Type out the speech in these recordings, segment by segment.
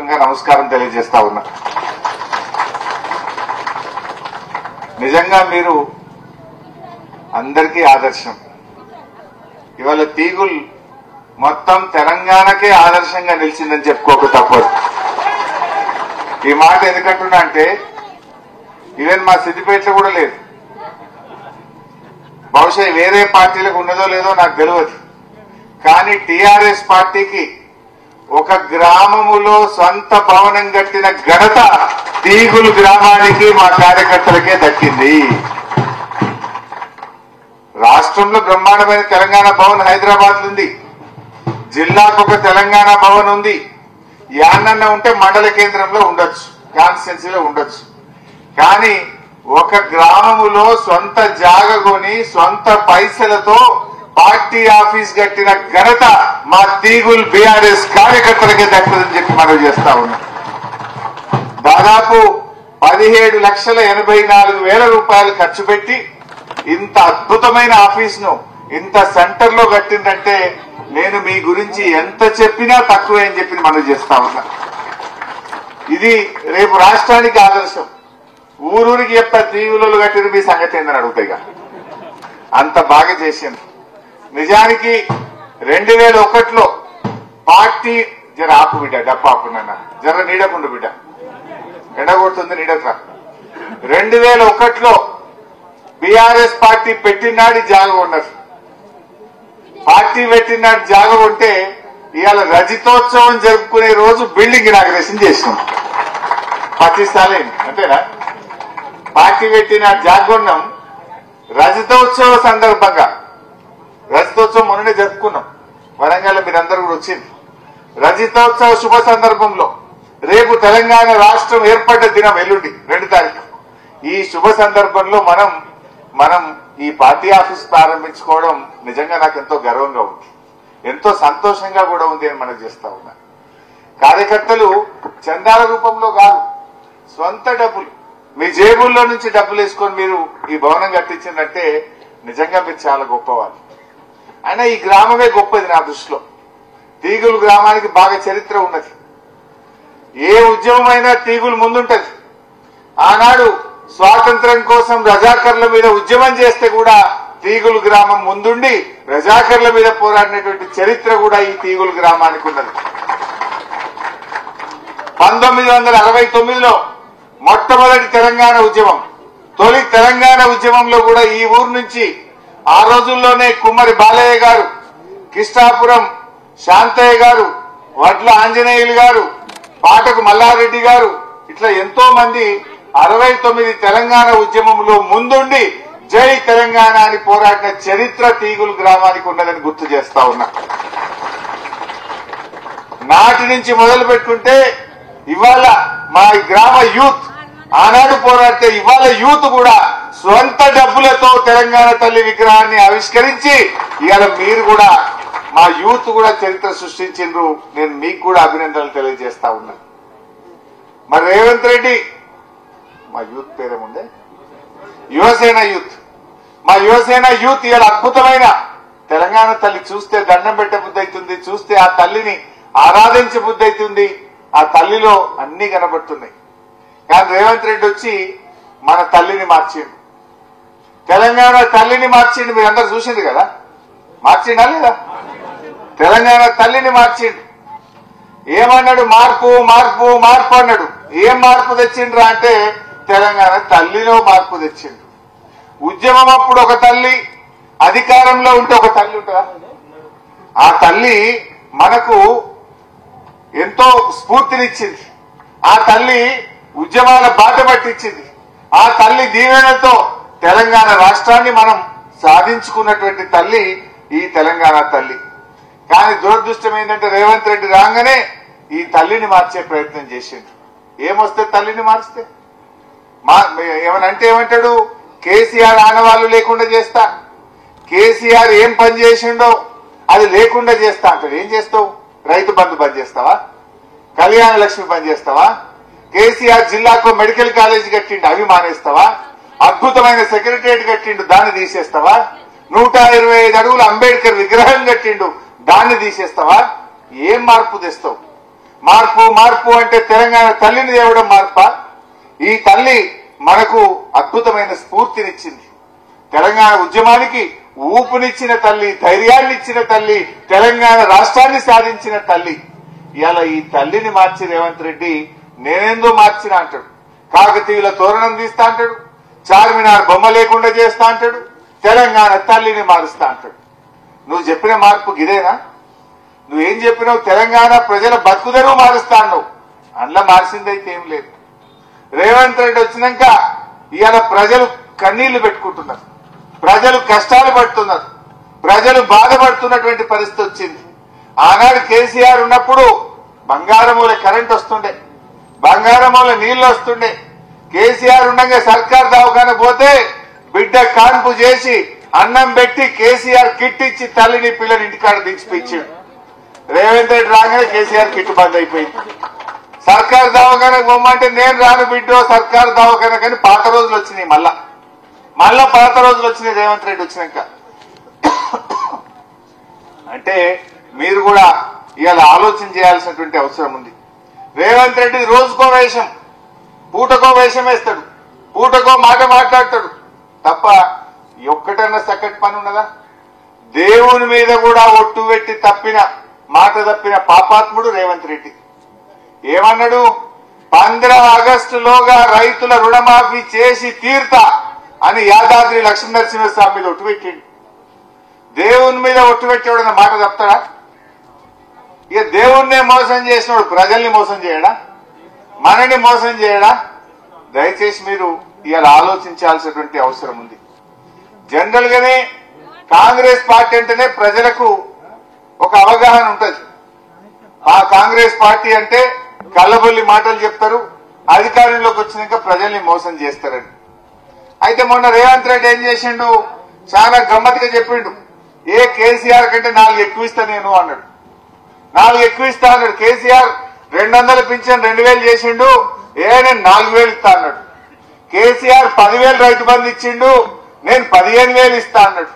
హృదయపూర్వకంగా నమస్కారం తెలియజేస్తా ఉన్నా. నిజంగా మీరు అందరికీ ఆదర్శం. ఇవాళ తీగుల్ మొత్తం తెలంగాణకే ఆదర్శంగా నిలిచిందని చెప్పుకోక తప్పదు. ఈ మాట ఎందుకంటున్నా అంటే ఈవెన్ మా సిద్దిపేటలో కూడా లేదు. బహుశా వేరే పార్టీలకు ఉన్నదో లేదో నాకు తెలియదు. కానీ టీఆర్ఎస్ పార్టీకి ఒక గ్రామములో సొంత భవనం కట్టిన ఘనత తీగులు గ్రామానికి మా కార్యకర్తలకే దక్కింది. రాష్ట్రంలో బ్రహ్మాండమైన తెలంగాణ భవన్ హైదరాబాద్ ఉంది. జిల్లాకు ఒక తెలంగాణ భవన్ ఉంది. యాన్నన్న ఉంటే మండల కేంద్రంలో ఉండొచ్చు, కాన్స్టిట్యున్సీలో ఉండొచ్చు. కానీ ఒక గ్రామములో సొంత జాగ కొని సొంత పైసలతో పార్టీ ఆఫీస్ కట్టిన ఘనత మా తీగుల్ బీఆర్ఎస్ కార్యకర్తలకే దక్కుతుందని చెప్పి మనం చేస్తా ఉన్నాం. దాదాపు 17,84,000 రూపాయలు ఖర్చు పెట్టి ఇంత అద్భుతమైన ఆఫీస్ ను ఇంత సెంటర్ లో కట్టిందంటే నేను మీ గురించి ఎంత చెప్పినా తక్కువే అని చెప్పి మనం చేస్తా ఉన్నా. ఇది రేపు రాష్ట్రానికి ఆదర్శం. ఊరూరికి చెప్తా తీగులలో కట్టిన మీ సంగతి ఏందని అడుగుతాయిగా. అంత బాగా చేసింది. నిజానికి 2001లో పార్టీ జర ఆపు బిడ్డ, డబ్బు ఆపున్నా, జర నీడకుండు బిడ్డ, ఎండగొడుతుంది నీడక. 2001లో బీఆర్ఎస్ పార్టీ పెట్టినాడు జాగ ఉన్నారు. పార్టీ పెట్టినాడు జాగ ఉంటే ఇవాళ రజతోత్సవం జరుపుకునే రోజు బిల్డింగ్ ఇనాగ్రేషన్ చేసినాం. 10 సార్లు అంతేనా? పార్టీ పెట్టిన జాగొన్నాం. రజతోత్సవ సందర్భంగా, రజతోత్సవం మొన్ననే జరుపుకున్నాం వరంగల్, మీరందరూ కూడా వచ్చింది. రజతోత్సవ శుభ సందర్భంలో రేపు తెలంగాణ రాష్ట్రం ఏర్పడ్డ దినం ఎల్లుండి 2 తారీఖు. ఈ శుభ సందర్భంలో మనం ఈ పార్టీ ఆఫీస్ ప్రారంభించుకోవడం నిజంగా నాకు ఎంతో గర్వంగా ఉంది, ఎంతో సంతోషంగా కూడా ఉంది అని మనం చేస్తా ఉన్నా. కార్యకర్తలు చందాల రూపంలో కాదు, సొంత డబ్బులు మీ జేబుల్లో నుంచి డబ్బులు వేసుకొని మీరు ఈ భవనం కట్టించిందంటే నిజంగా మీరు చాలా గొప్పవాళ్ళు. అయినా ఈ గ్రామమే గొప్పది నా దృష్టిలో. తీగులు గ్రామానికి బాగా చరిత్ర ఉన్నది. ఏ ఉద్యమమైనా తీగులు ముందుంటది. ఆనాడు స్వాతంత్ర్యం కోసం రజాకర్ల మీద ఉద్యమం చేస్తే కూడా తీగులు గ్రామం ముందుండి రజాకర్ల మీద పోరాడినటువంటి చరిత్ర కూడా ఈ తీగులు గ్రామానికి ఉన్నది. 1969లో మొట్టమొదటి తెలంగాణ ఉద్యమం, తొలి తెలంగాణ ఉద్యమంలో కూడా ఈ ఊరు నుంచి ఆ రోజుల్లోనే కుమ్మరి బాలయ్య గారు, కిష్టాపురం శాంతయ్య గారు, వడ్ల ఆంజనేయులు గారు, పాటకు మల్లారెడ్డి గారు, ఇట్లా ఎంతో మంది 69 తెలంగాణ ఉద్యమంలో ముందుండి జై తెలంగాణ అని పోరాడిన చరిత్ర తీగులు గ్రామానికి ఉన్నదని గుర్తు చేస్తా ఉన్నా. నాటి నుంచి మొదలు పెట్టుకుంటే ఇవాళ మా గ్రామ యూత్ ఆనాడు పోరాడితే ఇవాళ యూత్ కూడా స్వంత డబ్బులతో తెలంగాణ తల్లి విగ్రహాన్ని ఆవిష్కరించి ఇవాళ మీరు కూడా మా యూత్ కూడా చరిత్ర సృష్టించిండ్రు. నేను మీకు కూడా అభినందనలు తెలియజేస్తా ఉన్నా. మరి రేవంత్ రెడ్డి, మా యూత్ పేరేముందే, యువసేన యూత్, మా యువసేన యూత్ ఇవాళ అద్భుతమైన తెలంగాణ తల్లి చూస్తే దండం పెట్టే బుద్ధి అవుతుంది, చూస్తే ఆ తల్లిని ఆరాధించే బుద్ధి అవుతుంది. ఆ తల్లిలో అన్ని కనబడుతున్నాయి. కానీ రేవంత్ రెడ్డి వచ్చి మన తల్లిని మార్చిండు, తెలంగాణ తల్లిని మార్చిండు. మీరు అందరు చూసింది కదా, మార్చిండా లేదా? తెలంగాణ తల్లిని మార్చిండు. ఏమన్నాడు? మార్పు మార్పు మార్పు అన్నాడు. ఏం మార్పు తెచ్చిండ్రా అంటే తెలంగాణ తల్లిలో మార్పు తెచ్చిండు. ఉద్యమం అప్పుడు ఒక తల్లి, అధికారంలో ఉంటే ఒక తల్లి ఉంటుందా? ఆ తల్లి మనకు ఎంతో స్ఫూర్తినిచ్చింది. ఆ తల్లి ఉద్యమాల బాట పట్టించింది. ఆ తల్లి దీవెనతో తెలంగాణ రాష్ట్రాన్ని మనం సాధించుకున్నటువంటి తల్లి ఈ తెలంగాణ తల్లి. కానీ దురదృష్టం ఏంటంటే రేవంత్ రెడ్డి రాగానే ఈ తల్లిని మార్చే ప్రయత్నం చేసిండు. ఏమొస్తే తల్లిని మార్చితే ఏమనంటే ఏమంటాడు? కేసీఆర్ ఆనవాళ్లు లేకుండా చేస్తా, కేసీఆర్ ఏం పని చేసిండో అది లేకుండా చేస్తా అంటాడు. ఏం చేస్తావు? రైతు బంధు బంద్ చేస్తావా? కళ్యాణ లక్ష్మి బంద్ చేస్తావా? కేసీఆర్ జిల్లాకు మెడికల్ కాలేజ్ కట్టిండు, అవి మానేస్తావా? అద్భుతమైన సెక్రటరియట్ కట్టిండు, దాన్ని తీసేస్తావా? 125 అడుగుల అంబేద్కర్ విగ్రహం కట్టిండు, దాన్ని తీసేస్తావా? ఏం మార్పు తెస్తావు? మార్పు మార్పు అంటే తెలంగాణ తల్లిని తేవడం మార్పా? ఈ తల్లి మనకు అద్భుతమైన స్ఫూర్తినిచ్చింది. తెలంగాణ ఉద్యమానికి ఊపునిచ్చిన తల్లి, ధైర్యాన్ని ఇచ్చిన తల్లి, తెలంగాణ రాష్ట్రాన్ని సాధించిన తల్లి. ఇవాళ ఈ తల్లిని మార్చి రేవంత్ రెడ్డి నేనేందో మార్చినా అంటాడు. కాకతీయుల తోరణం తీస్తా అంటాడు, చార్మినార్ బొమ్మ లేకుండా చేస్తా అంటాడు, తెలంగాణ తల్లిని మారుస్తా అంటాడు. నువ్వు చెప్పిన మార్పు గిదేనా? నువ్వేం చెప్పినావు? తెలంగాణ ప్రజల బతుకుదరువు మారుస్తా అన్నావు. అందులో మార్చిందైతే ఏం లేదు. రేవంత్ రెడ్డి వచ్చినాక ఇవాళ ప్రజలు కన్నీళ్లు పెట్టుకుంటున్నారు, ప్రజలు కష్టాలు పడుతున్నారు, ప్రజలు బాధపడుతున్నటువంటి పరిస్థితి వచ్చింది. ఆనాడు కేసీఆర్ ఉన్నప్పుడు బంగారమూల కరెంట్ వస్తుండే, బంగారమూల నీళ్లు వస్తుండే. కేసీఆర్ ఉండగా సర్కార్ దవాఖాన పోతే బిడ్డ కాన్పు చేసి అన్నం పెట్టి కేసీఆర్ కిట్ ఇచ్చి తల్లిని పిల్లని ఇంటికాడ దించిపించాడు. రేవంత్ రెడ్డి రాగానే కేసీఆర్ కిట్ బంద్ అయిపోయింది. సర్కార్ దవాఖానకు పోమంటే నేను రాను బిడ్డో సర్కార్ దవాఖాన, కానీ పాత రోజులు వచ్చినాయి. మళ్ళా పాత రోజులు వచ్చినాయి రేవంత్ రెడ్డి వచ్చినాక. అంటే మీరు కూడా ఇవాళ ఆలోచన చేయాల్సినటువంటి అవసరం ఉంది. రేవంత్ రెడ్డి రోజుకో వేషం, పూటకో వేషం వేస్తాడు, పూటకో మాట మాట్లాడతాడు తప్ప ఒక్కటన్నా చక్కటి పని ఉన్నదా? దేవుని మీద కూడా ఒట్టు పెట్టి తప్పిన మాట తప్పిన పాపాత్ముడు రేవంత్ రెడ్డి. ఏమన్నాడు? 15 ఆగస్టులోగా రైతుల రుణమాఫీ చేసి తీర్తా అని యాదాద్రి లక్ష్మీనరసింహస్వామి మీద ఒట్టు పెట్టిండు. దేవుని మీద ఒట్టు పెట్టేవాడన్న మాట తప్పుతాడా? ఇక దేవుణ్ణే మోసం చేసినోడు ప్రజల్ని మోసం చేయడా? మనని మోసం చేయడా? దయచేసి మీరు ఇవాళ ఆలోచించాల్సినటువంటి అవసరం ఉంది. జనరల్ గానే కాంగ్రెస్ పార్టీ అంటేనే ప్రజలకు ఒక అవగాహన ఉంటుంది. ఆ కాంగ్రెస్ పార్టీ అంటే కళ్ళబొల్లి మాటలు చెప్తారు, అధికారంలోకి వచ్చినాక ప్రజల్ని మోసం చేస్తారని. అయితే మొన్న రేవంత్ రెడ్డి ఏం చేసిండు? చాలా గమ్మత్తుగా చెప్పిండు. కేసీఆర్ కంటే 4 ఎక్కువ ఇస్తా నేను అన్నాడు. 4 ఎక్కువ ఇస్తా అన్నాడు. కేసీఆర్ 200 పింఛన్ 2000 చేసిండు, నేను 4000 ఇస్తా అన్నాడు. కేసీఆర్ 10,000 రైతు బంధు ఇచ్చిండు, నేను 15,000 ఇస్తా అన్నాడు.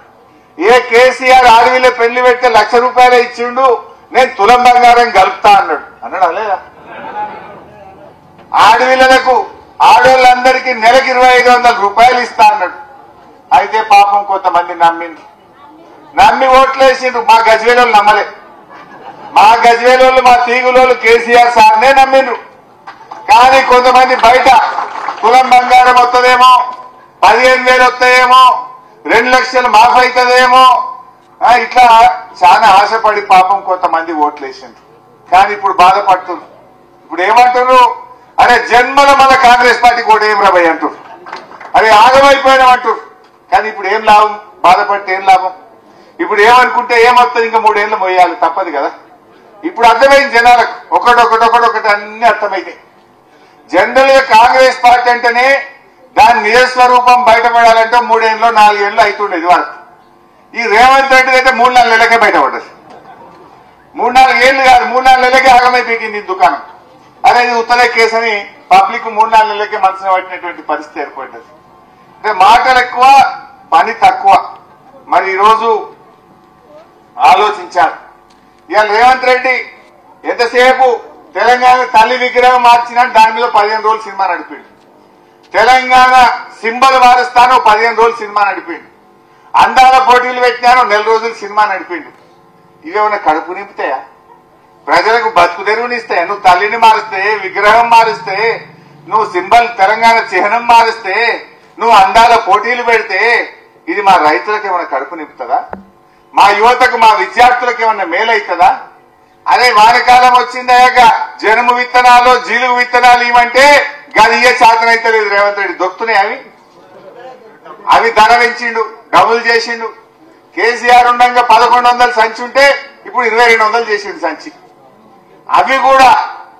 కేసీఆర్ ఆడవిలో పెళ్లి పెడితే 1,00,000 రూపాయలే ఇచ్చిండు, నేను తులం బంగారం కలుపుతా అన్నాడు. అలేదా? ఆడవిలకు ఆడోళ్ళందరికీ నెలకు 2,500 రూపాయలు ఇస్తా అన్నాడు. అయితే పాపం కొంతమంది నమ్మి ఓట్లేసిండ్రు. మా గజ్వేలోళ్ళు నమ్మలే. మా గజ్వేలోళ్ళు, మా తీగులోళ్ళు కేసీఆర్ సార్నే నమ్మిండ్రు. కానీ కొంతమంది బయట తులం బంగారం వస్తుందేమో, 15,000 వస్తాయేమో, 2 లక్షలు మాఫ్ అవుతుందేమో, ఇట్లా చాలా ఆశపడి పాపం కొంతమంది ఓట్లేసిండ్రు. కానీ ఇప్పుడు బాధపడుతున్నారు. ఇప్పుడు ఏమంటారు? అరే జన్మల మన కాంగ్రెస్ పార్టీ కూడా ఏం రాబోయ్ అంటారు, అరే ఆగమైపోయినామంటారు. కానీ ఇప్పుడు ఏం లాభం? బాధపడితే ఏం లాభం? ఇప్పుడు ఏమనుకుంటే ఏమవుతుంది? ఇంకా 3 ఏళ్ళు మోయాలి, తప్పదు కదా. ఇప్పుడు అర్థమైంది జనాలకు, ఒకటి అన్ని అర్థమైతే. జనరల్ గా కాంగ్రెస్ పార్టీ అంటేనే దాని నిజస్వరూపం బయటపడాలంటే 3 ఏళ్ళు 4 ఏళ్ళు అవుతుండేది వాళ్ళకి. ఈ రేవంత్ రెడ్డి అయితే 3-4 నెలలకే బయటపడ్డది. 3-4 ఏళ్ళు కాదు, 3-4 నెలలకే ఆగమైపోయింది దుకాణం. అదే ఇది ఉత్తరే కేసు అని పబ్లిక్ 3-4 నెలలకే మనసున పట్టినటువంటి పరిస్థితి ఏర్పడ్డది. అంటే మాటలు ఎక్కువ, పని తక్కువ. మరి ఈరోజు ఆలోచించాలి. ఇవాళ రేవంత్ రెడ్డి ఎంతసేపు తెలంగాణ తల్లి విగ్రహం మార్చినా దాని మీద 15 రోజులు సినిమా నడిపిండు. తెలంగాణ సింబల్ మారుస్తాను 15 రోజులు సినిమా నడిపిండు. అందాల పోటీలు పెట్టినాను 1 నెల రోజులు సినిమా నడిపిండు. ఇవేమన్నా కడుపు నింపుతాయా? ప్రజలకు బతుకు తెరువునిస్తాయా? నువ్వు తల్లిని మారుస్తే, విగ్రహం మారుస్తే, నువ్వు సింబల్ తెలంగాణ చిహ్నం మారుస్తే, నువ్వు అందాల పోటీలు పెడితే ఇది మా రైతులకు ఏమైనా కడుపు నింపుతుందా? మా యువతకు, మా విద్యార్థులకు ఏమన్నా మేలవుతుందా? అదే వానకాలం వచ్చిందాక జనుము విత్తనాలు, జీలుగు విత్తనాలు ఇవ్వంటే గది శాతం లేదు. రేవంత్ రెడ్డి దొక్కుతున్నాయి. అవి ధర పెంచిండు, డబుల్ చేసిండు. కేసీఆర్ ఉండగా 1100 సంచి ఉంటే ఇప్పుడు 2200 చేసిండు సంచి. అవి కూడా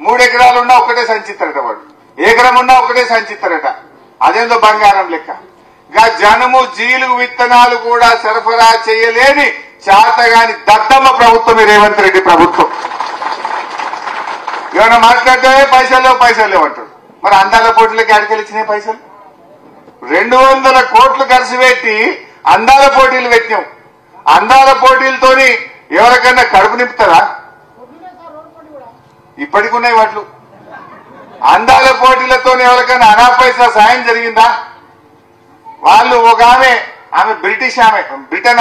3 ఎకరాలు ఉన్నా ఒకటే సంచి ఇస్తారట, వాడు ఎకరం ఉన్నా ఒకటే సంచి ఇస్తారట. అదేందో బంగారం లెక్క. జనుము జీలుగు విత్తనాలు కూడా సరఫరా చేయలేని చేతగాని దద్దమ్మ ప్రభుత్వం రేవంత్ రెడ్డి ప్రభుత్వం. ఏమైనా మాట్లాడితే పైసలు లేవు అంటాడు. మరి అందాల పోటీలకి అడికెళ్ళిచ్చినాయి పైసలు. 200 కోట్లు ఖర్చు పెట్టి అందాల పోటీలు పెట్టినాం. అందాల పోటీలతోని ఎవరికైనా కడుపు నింపుతారా? ఇప్పటికి ఉన్నాయి వడ్లు. అందాల పోటీలతో ఎవరికైనా అనా పైసా సాయం జరిగిందా? వాళ్ళు ఒక ఆమె బ్రిటిష్ బ్రిటన్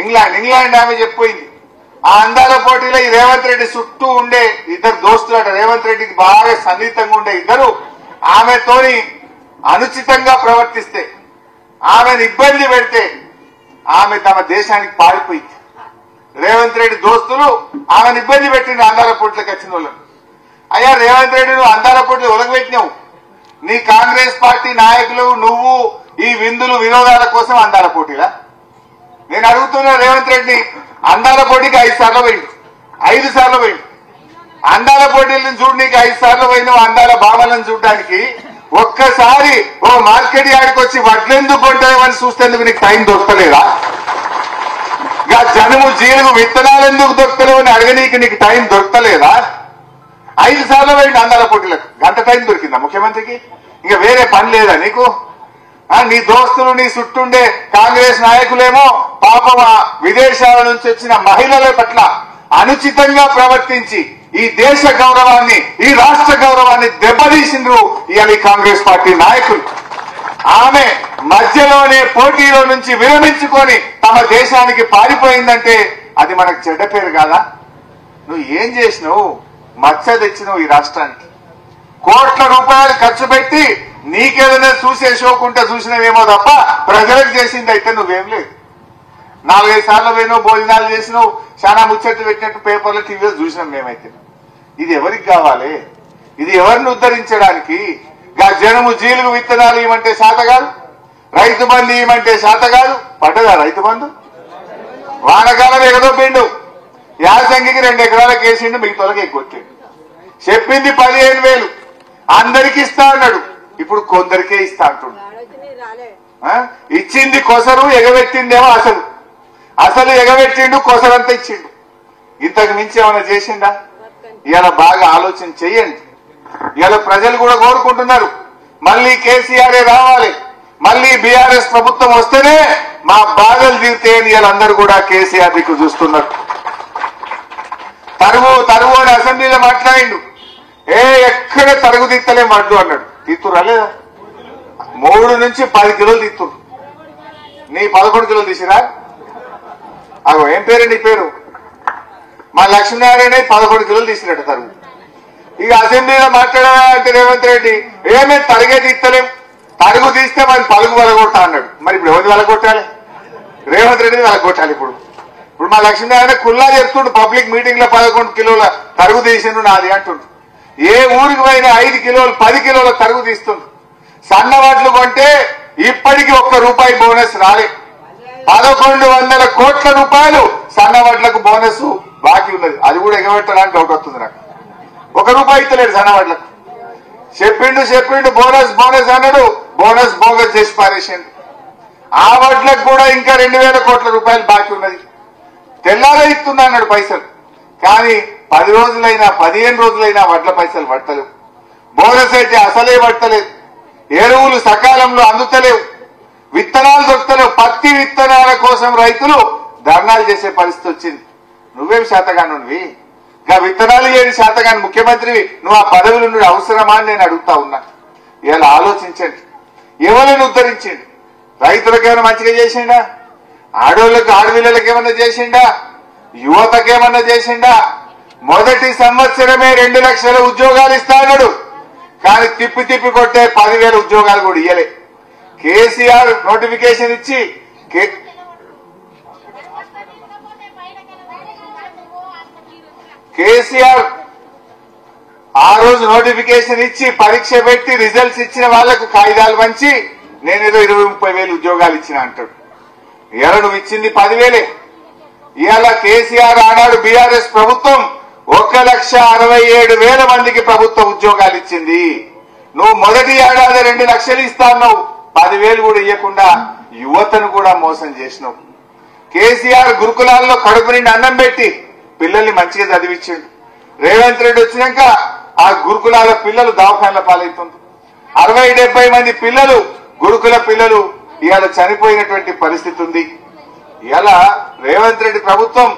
ఇంగ్లాండ్ ఆమె చెప్పిపోయింది. ఆ అందాల పోటీలో ఈ రేవంత్ రెడ్డి చుట్టూ ఉండే ఇద్దరు దోస్తులు అట, రేవంత్ రెడ్డికి బాగా సన్నిహితంగా ఉండే ఇద్దరు ఆమెతోని అనుచితంగా ప్రవర్తిస్తే, ఆమెను ఇబ్బంది పెడితే ఆమె తమ దేశానికి పారిపోయింది. రేవంత్ రెడ్డి దోస్తులు ఆమెను ఇబ్బంది పెట్టింది అందాల పోటీలకు వచ్చిన వాళ్ళని. అయ్యా రేవంత్ రెడ్డి, నువ్వు అందాల పోటీలు ఒలగబెట్టినావు. నీ కాంగ్రెస్ పార్టీ నాయకులు నువ్వు ఈ విందులు వినోదాల కోసం అందాల పోటీలా? నేను అడుగుతున్నా రేవంత్ రెడ్డి, అందాల పోటీకి 5 సార్లు పోయిండు, 5 సార్లు పోయిండు. అందాల పోటీలను చూడడానికి 5 సార్లు పోయినావు. అందాల భావాలను చూడడానికి ఒక్కసారి ఓ మార్కెట్ యార్డ్కి వచ్చి వడ్లెందుకు కొంటామని చూస్తేందుకు నీకు టైం దొరకలేదా? జనుము జీలుగు విత్తనాలు ఎందుకు దొరకలేవు అని అడగనీకి నీకు టైం దొరకలేదా? 5 సార్లు పోయిండు అందాల పోటీలకు. గంట టైం దొరికిందా ముఖ్యమంత్రికి? ఇంకా వేరే పని లేదా నీకు? నీ దోస్తులు నీ చుట్టుండే కాంగ్రెస్ నాయకులేమో పాపం విదేశాల నుంచి వచ్చిన మహిళల పట్ల అనుచితంగా ప్రవర్తించి ఈ దేశ గౌరవాన్ని, ఈ రాష్ట్ర గౌరవాన్ని దెబ్బతీసిండ్రు ఇవాళ ఈ కాంగ్రెస్ పార్టీ నాయకులు. ఆమె మధ్యలోనే పోటీలో నుంచి విరమించుకొని తమ దేశానికి పారిపోయిందంటే అది మనకు చెడ్డ పేరు కాదా? నువ్వు ఏం చేసినావు? మచ్చ తెచ్చినావు ఈ రాష్ట్రానికి. కోట్ల రూపాయలు ఖర్చు పెట్టి నీకేదైనా చూసే షోకుంటే చూసినవేమో తప్ప ప్రజలకు చేసింది అయితే నువ్వేం లేదు. 4-5 సార్లు పోయినావు, భోజనాలు చేసినావు, చాలా ముచ్చట్లు పెట్టినట్టు పేపర్లు టీవీలో చూసినాం మేమైతే. ఇది ఎవరికి కావాలి? ఇది ఎవరిని ఉద్ధరించడానికి? జనము జీలుగు విత్తనాలు ఇవ్వమంటే శాత కాదు, రైతు బంధు ఇవ్వమంటే శాత కాదు. పడ్డదా రైతు బంధు? వానకాలం ఎగదొప్పిండు, యాసంగికి 2 ఎకరాలకు వేసిండు, మిగతాలకు ఎగ్గొట్టిండు. చెప్పింది 15,000 అందరికి ఇస్తా అన్నాడు, ఇప్పుడు కొందరికే ఇస్తా అంటుండు. ఇచ్చింది కొసరు, ఎగబెట్టిందేమో అసలు ఎగబెట్టిండు, కొసరంతా ఇచ్చిండు. ఇంతకు మించి ఏమైనా చేసిండా? ఇలా బాగా ఆలోచన చెయ్యండి. ఇలా ప్రజలు కూడా కోరుకుంటున్నారు మళ్ళీ కేసీఆర్ రావాలి, మళ్ళీ బీఆర్ఎస్ ప్రభుత్వం వస్తేనే మా బాధలు తీరుతాయని వీళ్ళందరూ కూడా కేసీఆర్ దిక్కు చూస్తున్నారు. తరువు అని అసెంబ్లీలో మాట్లాడిండు. ఎక్కడ తరుగు తీత్తలేం వడ్లు అన్నాడు. తీస్తురా లేదా? 3 నుంచి 10 కిలోలు తీస్తున్నారు. నీ 11 కిలోలు తీసిరా? అగో ఏం పేరు నీ పేరు? మా లక్ష్మీనారాయణ 11 కిలోలు తీసినట్టు తరుగు. ఇక అసెంబ్లీలో మాట్లాడాలంటే రేవంత్ రెడ్డి ఏమే తరిగే తీస్తలేం, తరుగు తీస్తే మరి పలుగు వెలగొట్టా అన్నాడు. మరి ఇప్పుడు ఎవరిని వెలగొట్టాలి? రేవంత్ రెడ్డిని వెలగొట్టాలి. ఇప్పుడు మా లక్ష్మీనారాయణ కుల్లా చెప్తుండు పబ్లిక్ మీటింగ్ లో 11 కిలోల తరుగు తీసిండు నాది అంటుండు. ఏ ఊరికి పోయినా 5 కిలోలు 10 కిలోల తరుగు తీస్తుండు. సన్న వడ్లు కొంటే ఇప్పటికీ ₹1 బోనస్ రాలే. 1100 కోట్ల రూపాయలు సన్న వడ్లకు బోనస్ బాకీ ఉన్నది. అది కూడా ఎగబెట్టడానికి డౌట్ వస్తుంది నాకు. ₹1 ఇస్తలేడు సన్న వడ్లకు. చెప్పిండు బోనస్ అన్నాడు, బోనస్ బోగస్ చేసి పారేసిండు. ఆ వడ్లకు కూడా ఇంకా 2,000 కోట్ల రూపాయలు బాకీ ఉన్నది. తెల్లారే ఇస్తున్నా అన్నాడు పైసలు, కానీ 10 రోజులైనా 15 రోజులైనా వడ్ల పైసలు పడతలేవు. బోనస్ అయితే అసలే పడతలేదు. ఎరువులు సకాలంలో అందుతలేవు, విత్తనాలు దొరుకుతలేవు. పత్తి విత్తనాల కోసం రైతులు ధర్నాలు చేసే పరిస్థితి వచ్చింది. నువ్వేం శాతగానువి? ఇంకా విత్తనాలు ఏది శాతగాని ముఖ్యమంత్రివి నువ్వు ఆ పదవులు నుండి అవసరమా అని నేను అడుగుతా ఉన్నా. ఇలా ఆలోచించండి. ఎవరిని ఉద్ధరించండి? రైతులకు ఏమైనా మంచిగా చేసిండా? ఆడోళ్ళకు ఆడపిల్లలకు ఏమన్నా చేసిండా? యువతకేమన్నా చేసిండా? మొదటి సంవత్సరమే 2 లక్షల ఉద్యోగాలు ఇస్తాడు, కానీ తిప్పి కొట్టే 10,000 ఉద్యోగాలు కూడా ఇయ్యలే. కేసీఆర్ నోటిఫికేషన్ ఇచ్చి కేసీఆర్ ఆ రోజు నోటిఫికేషన్ ఇచ్చి పరీక్ష పెట్టి రిజల్ట్స్ ఇచ్చిన వాళ్లకు కాగితాలు పంచి నేనేదో 20-30 ఉద్యోగాలు ఇచ్చిన అంటాడు. ఇవాళ నువ్వు ఇచ్చింది 10,000. ఇవాళ కేసీఆర్ ఆనాడు బీఆర్ఎస్ ప్రభుత్వం 1,67,000 మందికి ప్రభుత్వ ఉద్యోగాలు ఇచ్చింది. నువ్వు మొదటి ఏడాది 2 లక్షలు ఇస్తా అన్నావు, 10,000 కూడా ఇవ్వకుండా యువతను కూడా మోసం చేసినావు. కేసీఆర్ గురుకులాల్లో కడుపు నిండి అన్నం పెట్టి పిల్లల్ని మంచిగా చదివించిండు. రేవంత్ రెడ్డి వచ్చినాక ఆ గురుకులాల పిల్లలు దవాఖానల పాలవుతుంది. 60-70 మంది పిల్లలు గురుకుల పిల్లలు ఇవాళ చనిపోయినటువంటి పరిస్థితి ఉంది. ఇవాళ రేవంత్ రెడ్డి ప్రభుత్వం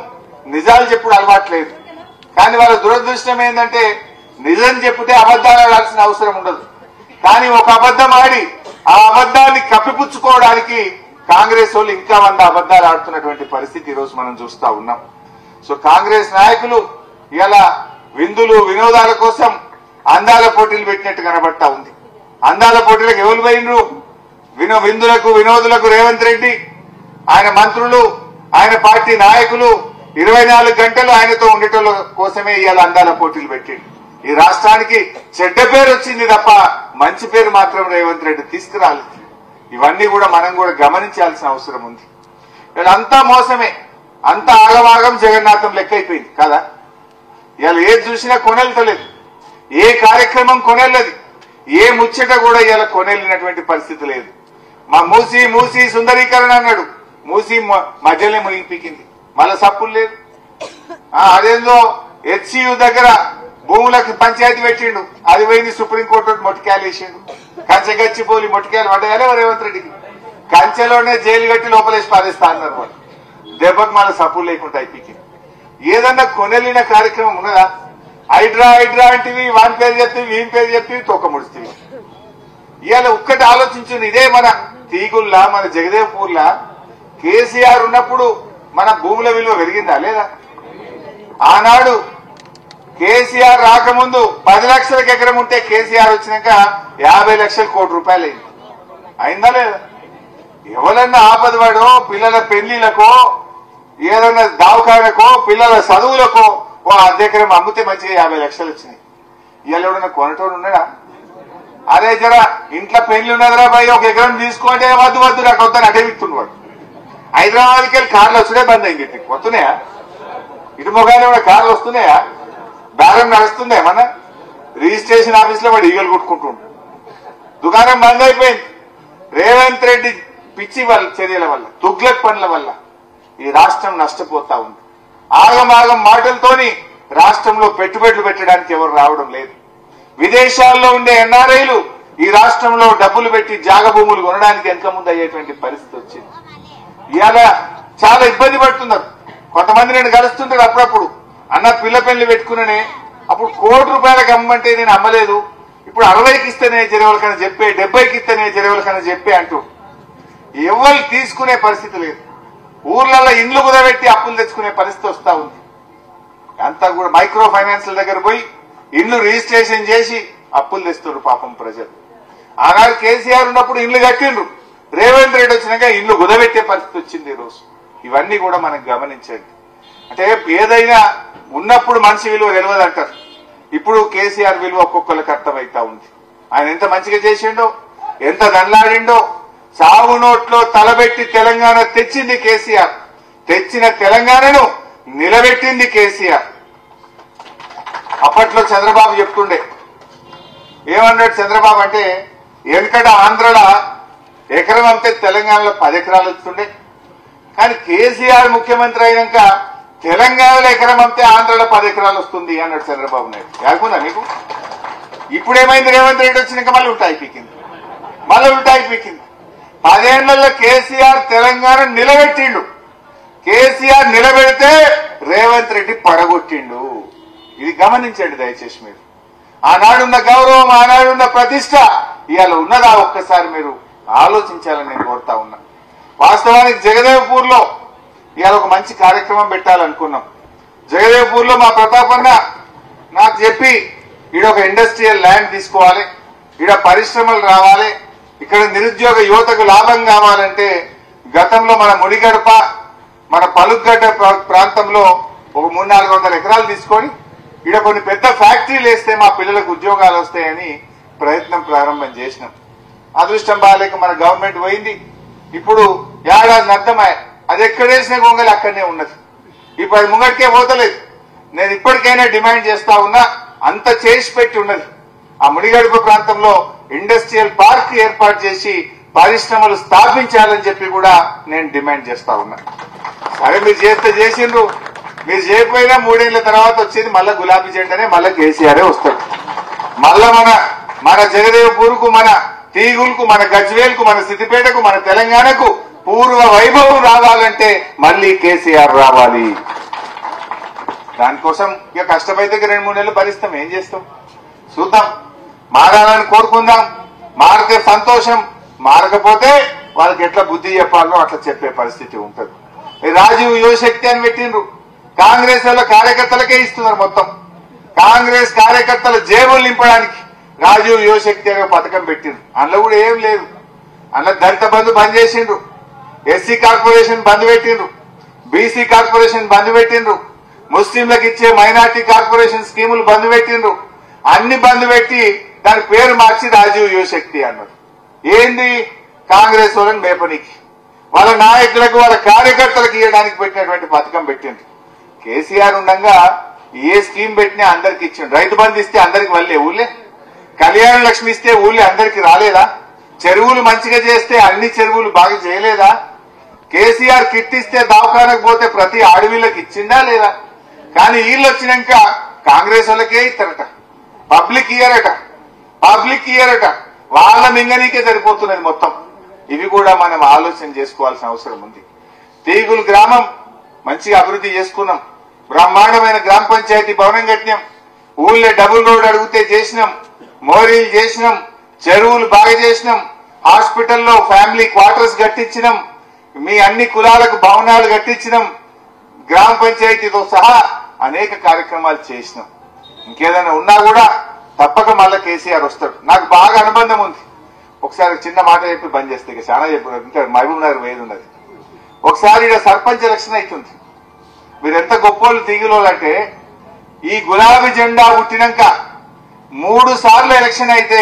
నిజాలు చెప్పుడు అలవాట్లేదు, కానీ వాళ్ళ దురదృష్టం ఏంటంటే నిజం చెప్తే అబద్ధాలు ఆడాల్సిన అవసరం ఉండదు. కానీ ఒక అబద్ధం ఆడి ఆ అబద్ధాన్ని కప్పిపుచ్చుకోవడానికి కాంగ్రెస్ వాళ్ళు ఇంకా 100 అబద్ధాలు ఆడుతున్నటువంటి పరిస్థితి ఈరోజు మనం చూస్తా ఉన్నాం. సో కాంగ్రెస్ నాయకులు ఇలా విందులు వినోదాల కోసం అందాల పోటీలు పెట్టినట్టు కనబడతా ఉంది. అందాల పోటీలకు ఎవరు పోయినరు? విందులకు వినోదులకు రేవంత్ రెడ్డి, ఆయన మంత్రులు, ఆయన పార్టీ నాయకులు 24 గంటలు ఆయనతో ఉండేటోళ్ళ కోసమే ఇవాళ అందాల పోటీలు పెట్టిండు. ఈ రాష్ట్రానికి చెడ్డ పేరు వచ్చింది తప్ప మంచి పేరు మాత్రం రేవంత్ రెడ్డి తీసుకురాలేదు. ఇవన్నీ కూడా మనం కూడా గమనించాల్సిన అవసరం ఉంది. వీళ్ళంతా మోసమే, అంతా ఆగమాగం జగన్నాథం లెక్క అయిపోయింది కదా. ఇవాళ ఏది చూసినా కొనెళ్తలేదు, ఏ కార్యక్రమం కొనెళ్ళది, ఏ ముచ్చట కూడా ఇవాళ కొనెళ్ళినటువంటి పరిస్థితి లేదు. మా మూసి సుందరీకరణ అన్నాడు, మూసి మధ్యలో మునిగిపీకింది, మళ్ళా సప్పులు లేదు. అదేందో హెచ్సియు దగ్గర భూములకు పంచాయతీ పెట్టిండు, అది పోయింది సుప్రీంకోర్టు మొట్టికాయలు వేసిండు. కంచె గచ్చిపోలి మొట్టికాయలు పడ్డాయాలే రేవంత్ రెడ్డికి. కంచెలోనే జైలు కట్టి లోపలేసి పారేస్తా అన్నారు వాళ్ళు. దెబ్బకు మళ్ళీ సప్పులు లేకుండా అయిపోయింది. ఏదన్నా కొనెళ్ళిన కార్యక్రమం ఉన్నదా? హైడ్రా అంటివి, వాని పేరు చెప్తివి, వీని పేరు చెప్తివి, తోక ముడిస్తేవి. ఇవాళ ఒక్కటి ఆలోచించింది, ఇదే మన తీగుల్లా మన జగదేవ్పూర్లా కేసీఆర్ ఉన్నప్పుడు మన భూముల విలువ పెరిగిందా లేదా? ఆనాడు కేసీఆర్ రాకముందు 10 లక్షలకు ఎకరం ఉంటే కేసీఆర్ వచ్చినాక 50 లక్షల కోటి రూపాయలు అయింది. అయిందా లేదా? ఎవరన్నా ఆపదవాడో పిల్లల పెళ్లిలకో ఏదన్నా దవాఖానకో పిల్లల చదువులకో ఓ అర్ధెకరం అమ్మితే మంచిగా 50 లక్షలు వచ్చినాయి. ఇవాళ ఎవడన్నా కొనటోడు ఉన్నాడా? అదే జరా ఇంట్లో పెళ్లి ఉన్నదిరా భయ్, ఒక ఎకరం తీసుకోంటే వద్దు నాకు వద్దని అటే విత్తుండవాడు. హైదరాబాద్కి వెళ్ళి కార్లు వస్తున్నాయి, బంద్ అయింది. వస్తున్నాయా? ఇటు మొగానే కార్లు వస్తున్నాయా? బేరం నడుస్తుందా? మన రిజిస్ట్రేషన్ ఆఫీస్ లో వాడు ఈగలు కొట్టుకుంటుండు. దుకాణం బంద్ అయిపోయింది. రేవంత్ రెడ్డి పిచ్చి చర్యల వల్ల, తుగ్లక్ పనుల వల్ల ఈ రాష్ట్రం నష్టపోతా ఉంది. ఆగమాగం మాటలతోని రాష్ట్రంలో పెట్టుబడులు పెట్టడానికి ఎవరు రావడం లేదు. విదేశాల్లో ఉండే ఎన్ఆర్ఐలు ఈ రాష్ట్రంలో డబ్బులు పెట్టి జాగభూములు కొనడానికి వెనక ముందు అయ్యేటువంటి పరిస్థితి వచ్చింది. ఇవాళ చాలా ఇబ్బంది పడుతున్నారు. కొంతమంది నేను కలుస్తుంటారు అప్పుడప్పుడు, అన్న పిల్ల పెళ్లి పెట్టుకున్నానే, అప్పుడు ₹1,00,00,000 అమ్మంటే నేను అమ్మలేదు, ఇప్పుడు 60కి ఇస్తేనే జరవలకన్నా చెప్పే, 70కి ఇస్తేనే జరవలకన్నా చెప్పే అంటూ ఎవరు తీసుకునే పరిస్థితి లేదు. ఊర్లలో ఇండ్లు కుదబెట్టి అప్పులు తెచ్చుకునే పరిస్థితి వస్తా ఉంది. అంతా కూడా మైక్రో ఫైనాన్స్ల దగ్గర పోయి ఇండ్లు రిజిస్ట్రేషన్ చేసి అప్పులు తెస్తున్నారు పాపం ప్రజలు. ఆనాడు కేసీఆర్ ఉన్నప్పుడు ఇండ్లు కట్టిండ్రు, రేవంత్ రెడ్డి వచ్చినాక ఇండ్లు కుదబెట్టే పరిస్థితి వచ్చింది ఈరోజు. ఇవన్నీ కూడా మనం గమనించండి. అంటే ఏదైనా ఉన్నప్పుడు మనిషి విలువ తెలియదు అంటారు. ఇప్పుడు కేసీఆర్ విలువ ఒక్కొక్కరికి అర్థమవుతా ఉంది. ఆయన ఎంత మంచిగా చేసిండో, ఎంత దండలాడిండో. చావు నోట్లో తలబెట్టి తెలంగాణ తెచ్చింది కేసీఆర్, తెచ్చిన తెలంగాణను నిలబెట్టింది కేసీఆర్. అప్పట్లో చంద్రబాబు చెప్తుండే, ఏమన్నాడు చంద్రబాబు అంటే, వెనకట ఆంధ్రలో ఎకరం అమ్మితే తెలంగాణలో 10 ఎకరాలు వస్తుండే, కానీ కేసీఆర్ ముఖ్యమంత్రి అయినాక తెలంగాణలో ఎకరం అమ్మితే ఆంధ్రలో 10 ఎకరాలు వస్తుంది అన్నాడు చంద్రబాబు నాయుడు. యాకుందా మీకు? ఇప్పుడేమైంది? రేవంత్ రెడ్డి వచ్చినాక మళ్ళీ ఉల్టా అయిపోయింది. 10 ఏళ్లలో కేసీఆర్ తెలంగాణ నిలబెట్టిండు. కేసీఆర్ నిలబెడితే రేవంత్ రెడ్డి పడగొట్టిండు. ఇది గమనించండి దయచేసి మీరు. ఆనాడున్న గౌరవం, ఆనాడున్న ప్రతిష్ట ఇవాళ ఉన్నదా ఒక్కసారి మీరు ఆలోచించాలని నేను కోరుతా ఉన్నా. వాస్తవానికి జగదేవ్పూర్ లో ఇవాళ ఒక మంచి కార్యక్రమం పెట్టాలనుకున్నాం. జగదేవ్పూర్ లో మా ప్రతాపన్న నాకు చెప్పి, ఈడొక ఇండస్ట్రియల్ ల్యాండ్ తీసుకోవాలి, ఈడ పరిశ్రమలు రావాలి, ఇక్కడ నిరుద్యోగ యువతకు లాభం కావాలంటే గతంలో మన ముడిగడప, మన పలుగడ్డ ప్రాంతంలో ఒక 300-400 ఎకరాలు తీసుకొని ఈడ కొన్ని పెద్ద ఫ్యాక్టరీలు వేస్తే మా పిల్లలకు ఉద్యోగాలు వస్తాయని ప్రయత్నం ప్రారంభం చేసినాం. అదృష్టం బాగాలేక మన గవర్నమెంట్ పోయింది. ఇప్పుడు ఏడాది అర్థమయ్య, అది ఎక్కడేసిన గొంగలి అక్కడనే ఉన్నది. ఇప్పుడు అది ముంగటికే పోతలేదు. నేను ఇప్పటికైనా డిమాండ్ చేస్తా ఉన్నా, అంత చేసి పెట్టి ఉన్నది. ఆ ముడిగడప ప్రాంతంలో ఇండస్ట్రియల్ పార్క్ ఏర్పాటు చేసి పరిశ్రమలు స్థాపించాలని చెప్పి కూడా నేను డిమాండ్ చేస్తా ఉన్నా. సరే మీరు చేస్తే చేసిండ్రు, మీరు చేయకపోయినా 3 ఏళ్ల తర్వాత వచ్చేది మళ్ళా గులాబీ జెండానే, మళ్ళా కేసీఆర్ వస్తాడు. మళ్ళా మన జగదేవ్పూర్కు, మన తీగులకు, మన గజ్వేల్కు, మన సిద్దిపేటకు, మన తెలంగాణకు పూర్వ వైభవం రావాలంటే మళ్ళీ కేసీఆర్ రావాలి. దానికోసం ఇక కష్టమైతే 2-3 నెలలు భరిస్తాం, ఏం చేస్తాం చూద్దాం. మారాలని కోరుకుందాం, మారితే సంతోషం, మారకపోతే వాళ్ళకి ఎట్లా బుద్ధి చెప్పాలో అట్లా చెప్పే పరిస్థితి ఉంటుంది. రాజీవ్ యువశక్తి అని పెట్టిండ్రు, కాంగ్రెస్ వాళ్ళ కార్యకర్తలకే ఇస్తున్నారు. మొత్తం కాంగ్రెస్ కార్యకర్తల జేబులు నింపడానికి రాజీవ్ యువశక్తి అనే పథకం పెట్టిండ్రు. అందులో కూడా ఏం లేదు. అందులో దళిత బంధు బంద్ చేసిండ్రు, ఎస్సీ కార్పొరేషన్ బంద్ పెట్టిండ్రు, బీసీ కార్పొరేషన్ బంద్ పెట్టిండ్రు, ముస్లింలకు ఇచ్చే మైనార్టీ కార్పొరేషన్ స్కీములు బంద్ పెట్టిండ్రు. అన్ని బంద్ పెట్టి దాని పేరు మార్చి రాజీవ్ యువశక్తి అన్నారు. ఏంది? కాంగ్రెస్ వాళ్ళని మేపనికి, వాళ్ళ నాయకులకు వాళ్ళ కార్యకర్తలకు ఇవ్వడానికి పెట్టినటువంటి పథకం పెట్టిండ్రు. కేసీఆర్ ఉండగా ఏ స్కీమ్ పెట్టినా అందరికి ఇచ్చిండు. రైతు బంధు ఇస్తే అందరికి వల్లే ఊళ్ళే, కళ్యాణ లక్ష్మి ఇస్తే ఊళ్ళే అందరికి రాలేదా? చెరువులు మంచిగా చేస్తే అన్ని చెరువులు బాగా చేయలేదా? కేసీఆర్ కిట్ ఇస్తే దవాఖానకు పోతే ప్రతి ఆడవిళ్ళకి ఇచ్చిందా లేదా? కానీ వీళ్ళు వచ్చినాక కాంగ్రెస్ వాళ్ళకే ఇస్తారట, పబ్లిక్ ఇయ్యరట, వాళ్ళ మింగనీకే సరిపోతున్నది మొత్తం. ఇవి కూడా మనం ఆలోచన చేసుకోవాల్సిన అవసరం ఉంది. తీగులు గ్రామం మంచిగా అభివృద్ధి చేసుకున్నాం, బ్రహ్మాండమైన గ్రామ పంచాయతీ భవనం కట్టినాం, ఊళ్ళో డబుల్ రోడ్ అడిగితే చేసినాం, మోరీలు చేసినాం, చెరువులు బాగా చేసినాం, హాస్పిటల్లో ఫ్యామిలీ క్వార్టర్స్ కట్టించినాం, మీ అన్ని కులాలకు భవనాలు కట్టించినాం, గ్రామ పంచాయతీతో సహా అనేక కార్యక్రమాలు చేసినాం. ఇంకేదైనా ఉన్నా కూడా తప్పక మళ్ళా కేసీఆర్ వస్తాడు. నాకు బాగా అనుబంధం ఉంది. ఒకసారి చిన్న మాట చెప్పి బంద్ చేస్తే ఇక చాలా చెప్పినారు, ఇంకా మహబూబ్ నగర్ వేది ఉన్నది. ఒకసారి ఇక్కడ సర్పంచ్ ఎలక్షన్ అవుతుంది. మీరు ఎంత గొప్పోళ్ళు తీగిలోళ్ళంటే, ఈ గులాబీ జెండా పుట్టినాక 3 సార్లు ఎలక్షన్ అయితే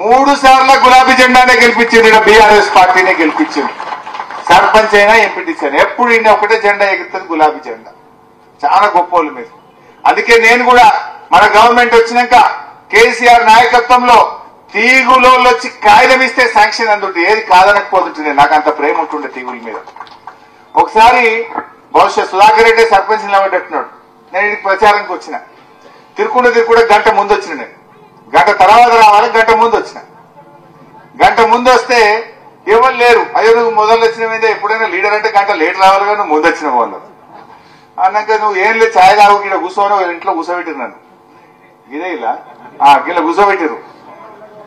3 సార్లు గులాబీ జెండానే గెలిపించింది, బీఆర్ఎస్ పార్టీనే గెలిపించింది. సర్పంచ్ అయినా ఎంపీటీసీ అయినా ఎప్పుడు ఈయన ఒకటే జెండా ఎగురుతుంది, గులాబీ జెండా. చాలా గొప్పోళ్ళు మీరు. అందుకే నేను కూడా మన గవర్నమెంట్ వచ్చినాక కేసీఆర్ నాయకత్వంలో తీగులోళ్ళు వచ్చి కాగితం ఇస్తే శాంక్షన్ అందుంటే ఏది కాదనకపోతుంటుంది. నాకు అంత ప్రేమ ఉంటుండే తీగుల మీద. ఒకసారి బహుశా సుధాకర్ రెడ్డి సర్పంచ్ నిలబడ్డట్టున్నాడు. నేను ఇది ప్రచారానికి వచ్చిన, తిరుకుండా గంట ముందు వచ్చిన. నేను గంట తర్వాత రావాలి, గంట ముందు వచ్చిన. గంట ముందు వస్తే ఎవరు లేరు. అయ్యో నువ్వు మొదలు వచ్చిన మీద ఎప్పుడైనా లీడర్ అంటే గంట లేట్ రావాలి, కానీ నువ్వు ముందు వచ్చిన వాళ్ళు అన్నాక నువ్వు ఏం లేదు ఛాయ్ తాగు, ఇక్కడ కూర్చోని ఇంట్లో కూర్చోబెట్టిరు నన్ను. ఇదే ఇలా గిల్ల కూర్చోబెట్టిరు.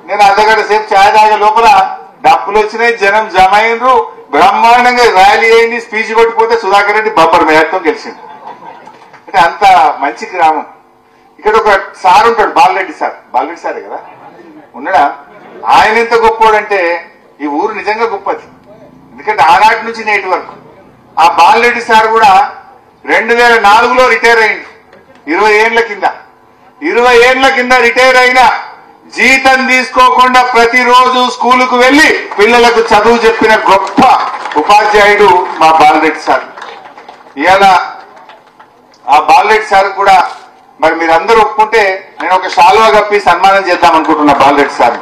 నేను అర్ధగంట సేపు ఛాయ్ తాగే లోపల డప్పులు వచ్చినాయి, జనం జమ అయినరు, బ్రహ్మాండంగా ర్యాలీ అయింది, స్పీచ్ కొట్టిపోతే సుధాకర్ రెడ్డి బంపర్ మేయత్వం గెలిచింది. అంటే అంత మంచి గ్రామం. ఇక్కడ ఒక సార్ ఉంటాడు, బాలరెడ్డి సారే కదా ఉన్నాడా. ఆయన ఎంత గొప్పోడంటే ఈ ఊరు నిజంగా గొప్పది. ఎందుకంటే ఆనాటి నుంచి నేటి వరకు ఆ బాలరెడ్డి సార్ కూడా 2004లో రిటైర్ అయింది. 20 ఏళ్ల కింద రిటైర్ అయినా జీతం తీసుకోకుండా ప్రతిరోజు స్కూలుకు వెళ్లి పిల్లలకు చదువు చెప్పిన గొప్ప ఉపాధ్యాయుడు మా బాలరెడ్డి సార్. ఇవాళ ఆ బాలరెడ్డి సార్ కూడా మరి మీరందరూ ఒప్పుకుంటే నేను ఒక శాలువా కప్పి సన్మానం చేద్దాం అనుకుంటున్నా బాలరెడ్డి సార్.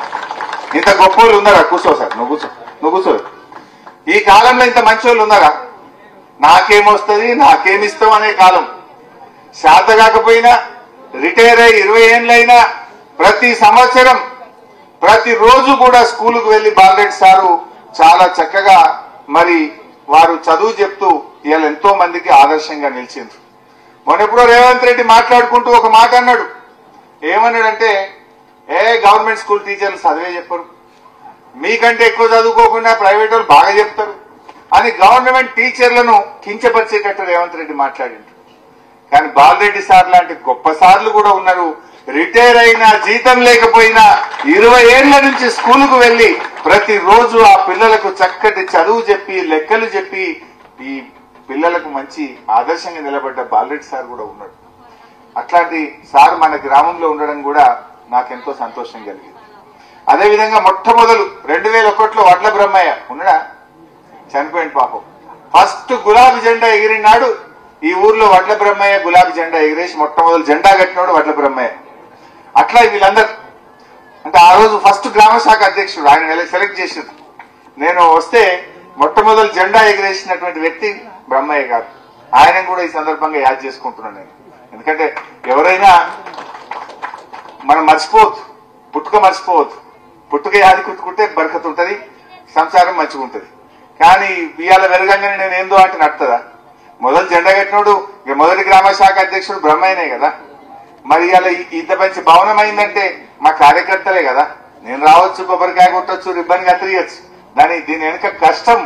ఇంత గొప్ప వాళ్ళు ఉన్నారా? కూర్చో సార్, నువ్వు కూర్చో. ఈ కాలంలో ఇంత మంచి వాళ్ళు ఉన్నారా? నాకేమొస్తుంది, నాకేమిస్తాం అనే కాలం. శాత కాకపోయినా రిటైర్ అయ్యి 20 ఏళ్ళైనా ప్రతి సంవత్సరం ప్రతిరోజు కూడా స్కూలుకు వెళ్లి బాలరెడ్డి సారు చాలా చక్కగా మరి వారు చదువు చెప్తూ ఇవాళ ఎంతో మందికి ఆదర్శంగా నిలిచింది. మొన్నెప్పుడో రేవంత్ రెడ్డి మాట్లాడుకుంటూ ఒక మాట అన్నాడు. ఏమన్నాడంటే, గవర్నమెంట్ స్కూల్ టీచర్లు చదివే చెప్పరు, మీకంటే ఎక్కువ చదువుకోకుండా ప్రైవేట్ వాళ్ళు బాగా చెప్తారు అని గవర్నమెంట్ టీచర్లను కించపరిచేటట్టు రేవంత్ రెడ్డి మాట్లాడిండు. కానీ బాలరెడ్డి సార్ లాంటి గొప్ప సార్లు కూడా ఉన్నారు. రిటైర్ అయినా జీతం లేకపోయినా 20 ఏళ్ల నుంచి స్కూలుకు వెళ్లి ప్రతిరోజు ఆ పిల్లలకు చక్కటి చదువు చెప్పి లెక్కలు చెప్పి ఈ పిల్లలకు మంచి ఆదర్శంగా నిలబడ్డ బాలరెడ్డి సార్ కూడా ఉన్నాడు. అట్లాంటి సార్ మన గ్రామంలో ఉండడం కూడా నాకెంతో సంతోషం కలిగింది. అదేవిధంగా మొట్టమొదలు 2001లో వడ్ల బ్రహ్మయ్య ఉన్నాడా, చనిపోయింది పాపం. ఫస్ట్ గులాబీ జెండా ఎగిరినాడు ఈ ఊర్లో వడ్ల బ్రహ్మయ్య. గులాబీ జెండా ఎగిరేసి మొట్టమొదలు జెండా కట్టినాడు వడ్ల బ్రహ్మయ్య. అట్లా వీళ్ళందరూ అంటే ఆ రోజు ఫస్ట్ గ్రామ శాఖ అధ్యక్షుడు ఆయన సెలెక్ట్ చేసారు. నేను వస్తే మొట్టమొదలు జెండా ఎగిరేసినటువంటి వ్యక్తి బ్రహ్మయ్య గారు. ఆయన కూడా ఈ సందర్భంగా యాద్ చేసుకుంటున్నాను నేను. ఎందుకంటే ఎవరైనా మనం మర్చిపోవద్దు, పుట్టుక మర్చిపోవద్దు. పుట్టుక యాది కుట్టుకుంటే బరకత్ ఉంటుంది, సంసారం మంచిగా ఉంటుంది. కానీ ఇవాళ వెలగంగానే నేను ఏందో అంటే నడుతుందా? మొదలు జెండా కట్టినోడు ఇక మొదటి గ్రామ శాఖ అధ్యక్షుడు బ్రహ్మయ్యనే కదా. మరి ఇలా ఇంత మంచి భవనం అయిందంటే మా కార్యకర్తలే కదా. నేను రావచ్చు, కొబ్బరికాయ కొట్టొచ్చు, రిబ్బన్ కత్తిరియచ్చు. దీని వెనుక కష్టం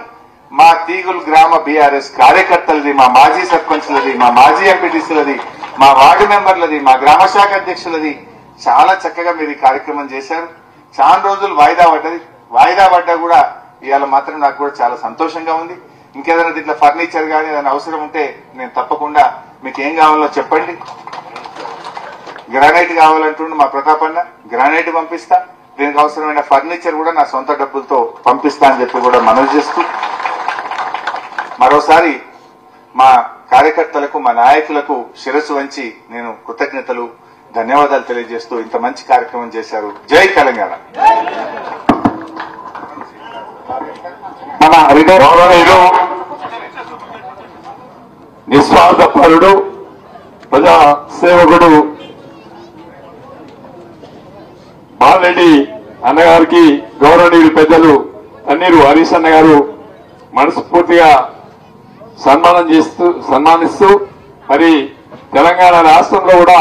మా తీగులు గ్రామ బీఆర్ఎస్ కార్యకర్తలది, మా మాజీ సర్పంచ్లది, మా మాజీ ఎంపీటీసీలది, మా వార్డు మెంబర్లది, మా గ్రామ శాఖ అధ్యక్షులది. చాలా చక్కగా మీరు ఈ కార్యక్రమం చేశారు. చాలా రోజులు వాయిదా పడ్డది. వాయిదా పడ్డా కూడా ఇవాళ మాత్రం నాకు కూడా చాలా సంతోషంగా ఉంది. ఇంకేదైనా దీంట్లో ఫర్నిచర్ కానీ ఏదైనా అవసరం ఉంటే నేను తప్పకుండా మీకు ఏం కావాలో చెప్పండి. గ్రానైట్ కావాలంటుండే మా ప్రతాప్ అన్న, గ్రానైట్ పంపిస్తా. దీనికి అవసరమైన ఫర్నిచర్ కూడా నా సొంత డబ్బులతో పంపిస్తా అని చెప్పి కూడా మనవి చేస్తూ, మరోసారి మా కార్యకర్తలకు, మా నాయకులకు శిరస్సు వంచి నేను కృతజ్ఞతలు, ధన్యవాదాలు తెలియజేస్తూ ఇంత మంచి కార్యక్రమం చేశారు. జై తెలంగాణ. మన గౌరవనీయులు, నిస్వార్థపరుడు, ప్రజా సేవకుడు బాలరెడ్డి అన్నగారికి గౌరవనీయులు పెద్దలు తన్నీరు హరీష్ అన్న గారు మనస్ఫూర్తిగా సన్మానిస్తూ మరి తెలంగాణ రాష్ట్రంలో కూడా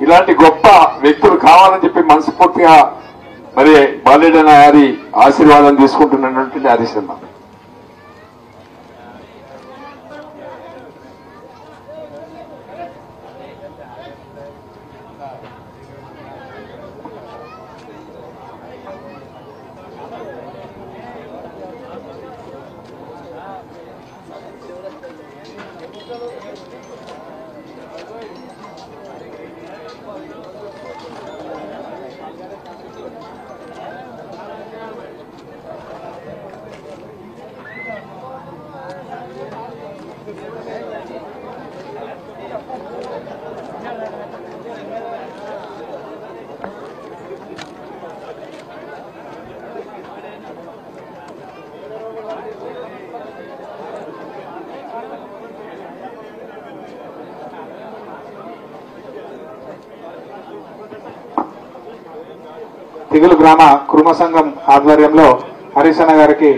ఇలాంటి గొప్ప వ్యక్తులు కావాలని చెప్పి మనస్ఫూర్తిగా మరి బాలరెడ్డి అన్న గారి ఆశీర్వాదం తీసుకుంటున్నటువంటి హరీష్ అన్న. తిగులు గ్రామ కుర్మ సంఘం ఆధ్వర్యంలో హరీష్ అన్న గారికి